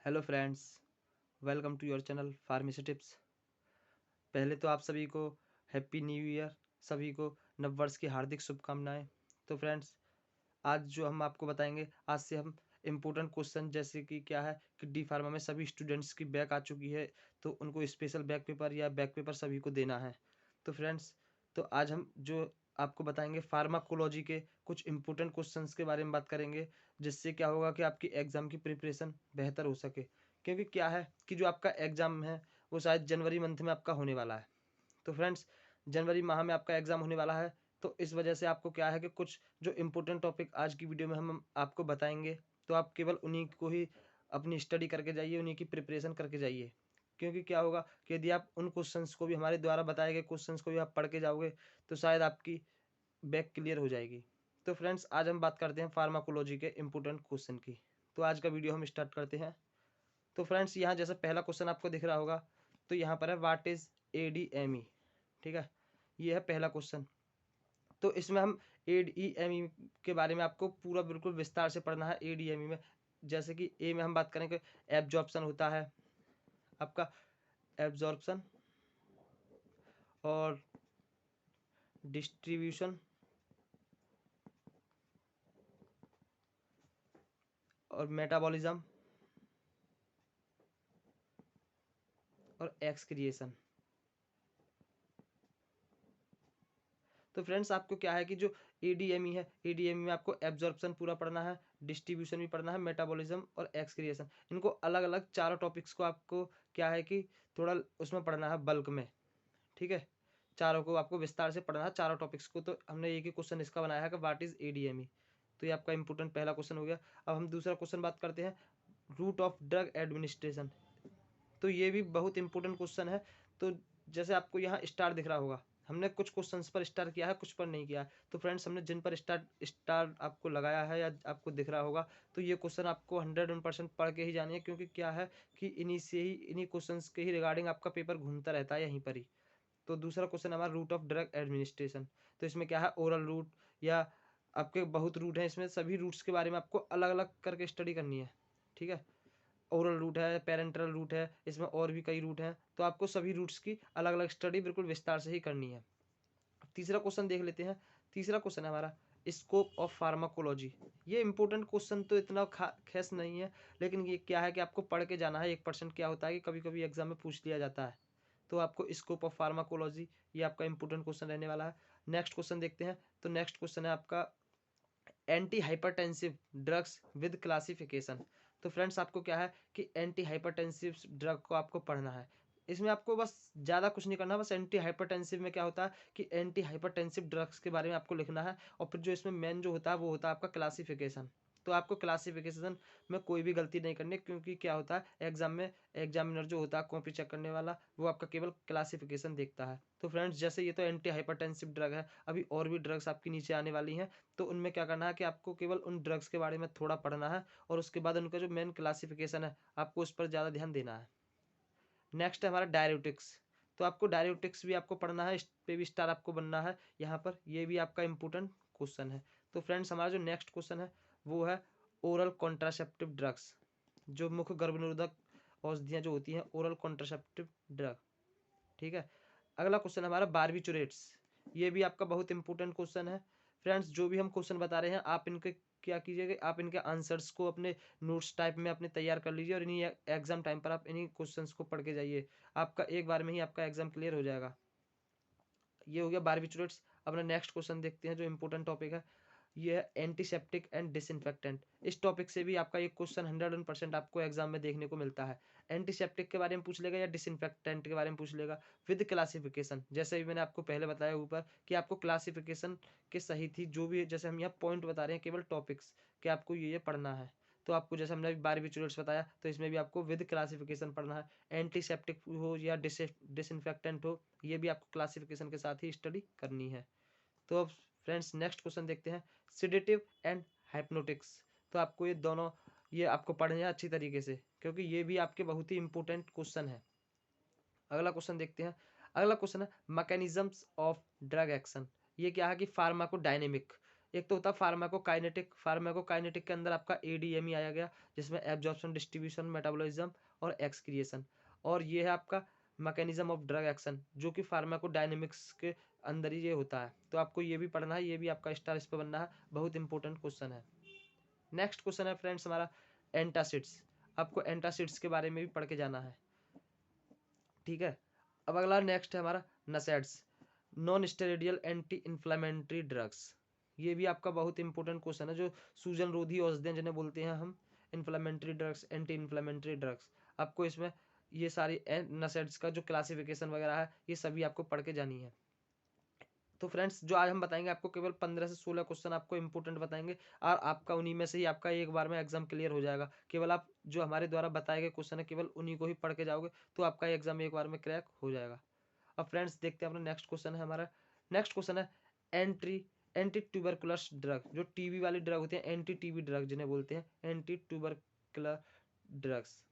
Hello friends, welcome to your channel pharmacy tips. पहले तो आप सभी को हैप्पी न्यू ईयर, सभी को नववर्ष की हार्दिक शुभकामनाएं। तो फ्रेंड्स, आज जो हम आपको बताएंगे, आज से हम इम्पोर्टेंट क्वेश्चन जैसे कि क्या है कि डी फार्मा में सभी स्टूडेंट्स की बैक आ चुकी है, तो उनको स्पेशल बैक पेपर या बैक पेपर सभी को देना है। तो फ्रेंड्स, तो आज हम जो आपको बताएंगे फार्माकोलॉजी के कुछ इंपॉर्टेंट क्वेश्चंस के बारे में बात करेंगे, जिससे क्या होगा कि आपकी एग्ज़ाम की प्रिपरेशन बेहतर हो सके। क्योंकि क्या है कि जो आपका एग्ज़ाम है वो शायद जनवरी मंथ में आपका होने वाला है। तो फ्रेंड्स, जनवरी माह में आपका एग्ज़ाम होने वाला है, तो इस वजह से आपको क्या है कि कुछ जो इम्पोर्टेंट टॉपिक आज की वीडियो में हम आपको बताएंगे, तो आप केवल उन्हीं को ही अपनी स्टडी करके जाइए, उन्हीं की प्रिपरेशन करके जाइए। क्योंकि क्या होगा कि यदि आप उन क्वेश्चंस को भी, हमारे द्वारा बताए गए क्वेश्चंस को भी आप पढ़ के जाओगे, तो शायद आपकी बैक क्लियर हो जाएगी। तो फ्रेंड्स, आज हम बात करते हैं फार्माकोलॉजी के इम्पोर्टेंट क्वेश्चन की। तो आज का वीडियो हम स्टार्ट करते हैं। तो फ्रेंड्स, यहाँ जैसे पहला क्वेश्चन आपको दिख रहा होगा, तो यहाँ पर है व्हाट इज ADME। ठीक है, ये है पहला क्वेश्चन। तो इसमें हम ADME के बारे में आपको पूरा बिल्कुल विस्तार से पढ़ना है। ADME में जैसे कि ए में हम बात करें कि एब्जॉर्प्शन होता है आपका, एब्जॉर्प्शन और डिस्ट्रीब्यूशन और मेटाबॉलिज्म और एक्सक्रिएशन। तो फ्रेंड्स, आपको क्या है कि जो ADME है, ADME में आपको एब्जॉर्प्शन पूरा पढ़ना है, डिस्ट्रीब्यूशन भी पढ़ना है, मेटाबॉलिज्म और एक्सक्रिएशन। इनको अलग अलग चारों टॉपिक्स को आपको क्या है कि थोड़ा उसमें पढ़ना है बल्क में। ठीक है, चारों को आपको विस्तार से पढ़ना है, चारों टॉपिक्स को। तो हमने एक ही क्वेश्चन इसका बनाया है कि व्हाट इज ADME। तो ये आपका इंपॉर्टेंट पहला क्वेश्चन हो गया। अब हम दूसरा क्वेश्चन बात करते हैं, रूट ऑफ ड्रग एडमिनिस्ट्रेशन। तो ये भी बहुत इंपॉर्टेंट क्वेश्चन है। तो जैसे आपको यहाँ स्टार दिख रहा होगा, हमने कुछ क्वेश्चंस पर स्टार किया है, कुछ पर नहीं किया है। तो फ्रेंड्स, हमने जिन पर स्टार स्टार आपको लगाया है या आपको दिख रहा होगा, तो ये क्वेश्चन आपको 100% पढ़ के ही जानी है। क्योंकि क्या है कि इन्हीं से ही, इन्हीं क्वेश्चंस के ही रिगार्डिंग आपका पेपर घूमता रहता है यहीं पर ही। तो दूसरा क्वेश्चन हमारा रूट ऑफ ड्रग एडमिनिस्ट्रेशन। तो इसमें क्या है, ओरल रूट या आपके बहुत रूट हैं, इसमें सभी रूट्स के बारे में आपको अलग अलग करके स्टडी करनी है। ठीक है, ओरल रूट है, पेरेंटल रूट है, इसमें और भी कई रूट हैं। तो आपको सभी रूट्स की अलग अलग स्टडी बिल्कुल विस्तार से ही करनी है। तीसरा क्वेश्चन देख लेते हैं। तीसरा क्वेश्चन है हमारा स्कोप ऑफ फार्माकोलॉजी। ये इंपॉर्टेंट क्वेश्चन तो इतना खैस नहीं है, लेकिन ये क्या है कि आपको पढ़ के जाना है। 1% क्या होता है कि कभी कभी एग्जाम में पूछ लिया जाता है। तो आपको स्कोप ऑफ फार्माकोलॉजी, ये आपका इंपॉर्टेंट क्वेश्चन रहने वाला है। नेक्स्ट क्वेश्चन देखते हैं। तो नेक्स्ट क्वेश्चन है आपका anti hypertensive drugs with classification. तो फ्रेंड्स, आपको क्या है कि एंटी हाइपरटेंसिव ड्रग को आपको पढ़ना है। इसमें आपको बस ज़्यादा कुछ नहीं करना, बस एंटी हाइपरटेंसिव में क्या होता है कि एंटी हाइपरटेंसिव ड्रग्स के बारे में आपको लिखना है। और फिर जो इसमें मेन जो होता है वो होता है आपका क्लासिफिकेशन। तो आपको क्लासिफिकेशन में कोई भी गलती नहीं करनी, क्योंकि क्या होता है एग्जाम में, एग्जामिनर जो होता है कॉपी चेक करने वाला, वो आपका केवल क्लासिफिकेशन देखता है। तो फ्रेंड्स, जैसे ये तो एंटी हाइपरटेंसिव ड्रग है, अभी और भी ड्रग्स आपकी नीचे आने वाली हैं। तो उनमें क्या करना है कि आपको केवल उन ड्रग्स के बारे में थोड़ा पढ़ना है, और उसके बाद उनका जो मेन क्लासिफिकेशन है आपको उस पर ज़्यादा ध्यान देना है। नेक्स्ट है हमारा डायरेटिक्स। तो आपको डायरेटिक्स भी आपको पढ़ना है, इस पे भी स्टार आपको बनना है यहाँ पर। ये भी आपका इंपॉर्टेंट क्वेश्चन है। तो फ्रेंड्स, हमारा जो नेक्स्ट क्वेश्चन है वो है ओरल कॉन्ट्रासेप्टिव ड्रग्स, जो मुख्य गर्भनिरोधक औषधियाँ जो होती हैं, ओरल कॉन्ट्रासेप्टिव ड्रग। ठीक है, अगला क्वेश्चन हमारा बारबिचुरेट्स। ये भी आपका बहुत इंपॉर्टेंट क्वेश्चन है। फ्रेंड्स, जो भी हम क्वेश्चन बता रहे हैं, आप इनके क्या कीजिएगा, आप इनके आंसर्स को अपने नोट्स टाइप में अपने तैयार कर लीजिए, और इन्हीं एग्जाम टाइम पर आप इन्हीं क्वेश्चंस को पढ़ के जाइए। आपका एक बार में ही आपका एग्जाम क्लियर हो जाएगा। ये हो गया बारबिचुरेट्स। अपना नेक्स्ट क्वेश्चन देखते हैं, जो इंपॉर्टेंट टॉपिक है ये है एंटीसेप्टिक एंड डिसइंफेक्टेंट। इस टॉपिक से भी आपका एक क्वेश्चन 100% आपको एग्जाम में देखने को मिलता है। एंटीसेप्टिक के बारे में पूछ लेगा या डिसइंफेक्टेंट के बारे में पूछ लेगा, विद क्लासिफिकेशन। जैसे भी मैंने आपको पहले बताया ऊपर कि आपको क्लासिफिकेशन के सही थी, जो भी जैसे हम यहाँ पॉइंट बता रहे हैं केवल टॉपिक्स कि आपको ये पढ़ना है। तो आपको जैसे हमने बारबिचुरेट्स बताया, तो इसमें भी आपको विद क्लासिफिकेशन पढ़ना है। एंटीसेप्टिक हो या डिसइंफेक्टेंट हो, ये भी आपको क्लासिफिकेशन के साथ ही स्टडी करनी है। तो अब फ्रेंड्स, नेक्स्ट क्वेश्चन देखते हैं, सिडेटिव एंड हाइप्नोटिक्स। तो आपको ये दोनों, ये आपको पढ़ने हैं अच्छी तरीके से, क्योंकि ये भी आपके बहुत ही इंपॉर्टेंट क्वेश्चन है। अगला क्वेश्चन देखते हैं। अगला क्वेश्चन है मैकेनिज्म्स ऑफ ड्रग एक्शन। ये क्या है कि फार्माकोडायनेमिक। एक तो होता है फार्माकोकाइनेटिक। फार्माकोकाइनेटिक के अंदर आपका एडीएमई आया गया, जिसमें एब्जॉर्प्शन, डिस्ट्रीब्यूशन, मेटाबॉलिज्म और एक्सक्रिएशन। और ये है आपका मैकेनिज्म ऑफ ड्रग एक्शन, जो कि फार्माकोडायनेमिक्स के अंदर ही ये होता है। तो आपको ये भी पढ़ना है, ये भी आपका स्टार इस पर बनना है, बहुत इंपॉर्टेंट क्वेश्चन है। नेक्स्ट क्वेश्चन है फ्रेंड्स हमारा एंटासिड्स। आपको एंटासिड्स के बारे में भी पढ़ के जाना है, ठीक है। अब अगला नेक्स्ट है हमारा NSAIDs, non steroidal anti inflammatory drugs. ये भी आपका बहुत इंपॉर्टेंट क्वेश्चन है, जो सूजन रोधी औषधियाँ जिन्हें बोलते हैं हम, inflammatory drugs, anti inflammatory drugs. आपको इसमें ये सारी नसेड्स का जो क्लासिफिकेशन वगैरह है, ये सभी आपको पढ़ के जानी है। तो फ्रेंड्स जो आज हम बताएंगे आपको, केवल 15 से 16 क्वेश्चन आपको इंपॉर्टेंट बताएंगे, और आपका उन्हीं में से ही आपका एक बार में एग्जाम क्लियर हो जाएगा। केवल आप जो हमारे द्वारा बताए गए क्वेश्चन है, केवल उन्हीं को ही पढ़ के जाओगे तो आपका एग्जाम एक बार में क्रैक हो जाएगा। अब फ्रेंड्स देखते हैं अपना नेक्स्ट क्वेश्चन है हमारा। नेक्स्ट क्वेश्चन है एंटी ट्यूबरकुलस ड्रग। जो टीबी वाली ड्रग होती है, एंटी टीबी ड्रग जिन्हें बोलते हैं, एंटी ट्यूबरकुलर ड्रग्स,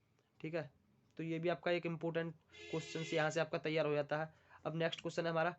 ठीक है। तो ये भी आपका एक इंपॉर्टेंट क्वेश्चन यहाँ से आपका तैयार हो जाता है। अब नेक्स्ट क्वेश्चन है हमारा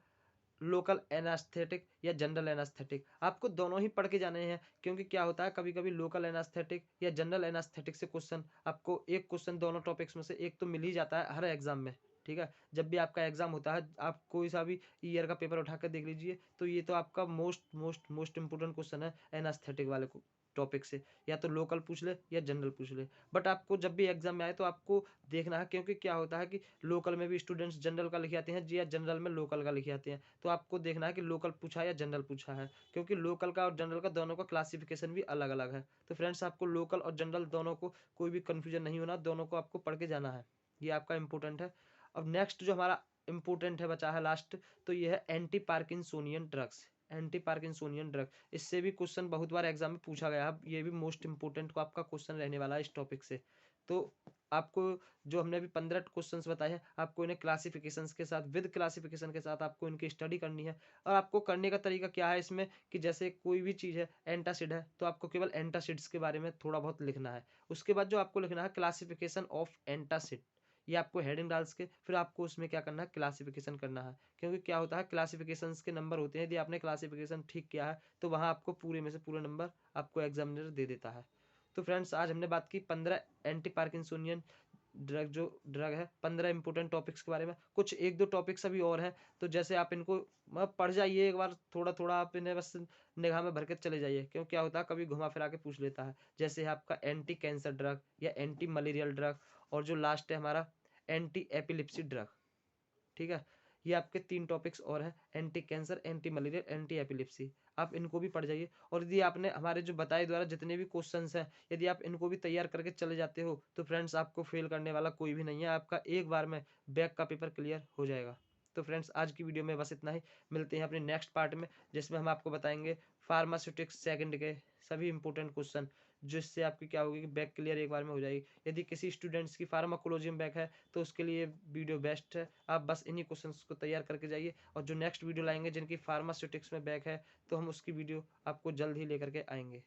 लोकल एनास्थेटिक या जनरल एनास्थेटिक। आपको दोनों ही पढ़ के जाने हैं, क्योंकि क्या होता है कभी कभी लोकल एनास्थेटिक या जनरल एनास्थेटिक से क्वेश्चन, आपको एक क्वेश्चन दोनों टॉपिक्स में से एक तो मिल ही जाता है हर एग्जाम में, ठीक है। जब भी आपका एग्जाम होता है, आप कोई सा भी ईयर का पेपर उठा कर देख लीजिए, तो ये तो आपका most most most important question है एनास्थेटिक वाले टॉपिक से। या तो लोकल पूछ ले या जनरल पूछ ले, बट आपको जब भी एग्जाम में आए तो आपको देखना है, क्योंकि क्या होता है कि लोकल में भी स्टूडेंट्स जनरल का लिखे आते हैं या जनरल में लोकल का लिखे आते हैं। तो आपको देखना है कि लोकल पूछा है या जनरल पूछा है, क्योंकि लोकल का और जनरल का दोनों का क्लासिफिकेशन भी अलग अलग है। तो फ्रेंड्स आपको लोकल और जनरल दोनों को कोई भी कंफ्यूजन नहीं होना, दोनों को आपको पढ़ के जाना है, ये आपका इंपॉर्टेंट है। अब नेक्स्ट जो हमारा इंपॉर्टेंट है बचा है लास्ट, तो ये है anti parkinsonian drugs. Anti parkinsonian drug, इससे भी क्वेश्चन बहुत बार एग्जाम में पूछा गया है, ये भी मोस्ट इंपोर्टेंट को आपका क्वेश्चन रहने वाला है इस टॉपिक से। तो आपको जो हमने अभी 15 क्वेश्चंस बताए हैं, आपको इन्हें क्लासिफिकेशंस के साथ, विद क्लासिफिकेशन के साथ आपको इनकी स्टडी करनी है। और आपको करने का तरीका क्या है इसमें, कि जैसे कोई भी चीज़ है, एंटासिड है, तो आपको केवल एंटासिड्स के बारे में थोड़ा बहुत लिखना है। उसके बाद जो आपको लिखना है क्लासिफिकेशन ऑफ एंटासिड, ये आपको हेडिंग डाल के फिर आपको उसमें क्या करना है, क्लासिफिकेशन करना है। क्योंकि क्या होता है, क्लासिफिकेशंस के नंबर होते हैं, यदि आपने क्लासिफिकेशन ठीक किया है तो वहाँ आपको पूरे में से पूरे नंबर आपको एग्जामिनर दे देता है। तो फ्रेंड्स आज हमने बात की 15 एंटी पार्किंसोनियन ड्रग है, 15 इंपोर्टेंट टॉपिक्स के बारे में। कुछ एक दो टॉपिक्स अभी और हैं, तो जैसे आप इनको पढ़ जाइए एक बार, थोड़ा थोड़ा आप इन्हें बस निगाह में भर के चले जाइए, क्योंकि क्या होता है कभी घुमा फिरा के पूछ लेता है। जैसे है आपका एंटी कैंसर ड्रग या एंटी मलेरियल ड्रग, और जो लास्ट है हमारा एंटी एपिलिप्सी ड्रग, ठीक है। ये आपके 3 टॉपिक्स और हैं, anti cancer, anti malaria, anti epilepsy. आप इनको भी पढ़ जाइए। और यदि आपने हमारे जो बताए द्वारा जितने भी क्वेश्चंस हैं, यदि आप इनको भी तैयार करके चले जाते हो, तो फ्रेंड्स आपको फेल करने वाला कोई भी नहीं है, आपका एक बार में बैक का पेपर क्लियर हो जाएगा। तो फ्रेंड्स आज की वीडियो में बस इतना ही, मिलते हैं अपने नेक्स्ट पार्ट में, जिसमें हम आपको बताएंगे फार्मास्यूटिक्स सेकंड के सभी इंपॉर्टेंट क्वेश्चन, जिससे आपकी क्या होगी कि बैक क्लियर एक बार में हो जाएगी। यदि किसी स्टूडेंट्स की फार्माकोलॉजी में बैक है, तो उसके लिए वीडियो बेस्ट है। आप बस इन्हीं क्वेश्चंस को तैयार करके जाइए, और जो नेक्स्ट वीडियो लाएंगे जिनकी फार्मास्यूटिक्स में बैक है, तो हम उसकी वीडियो आपको जल्द ही लेकर के आएंगे।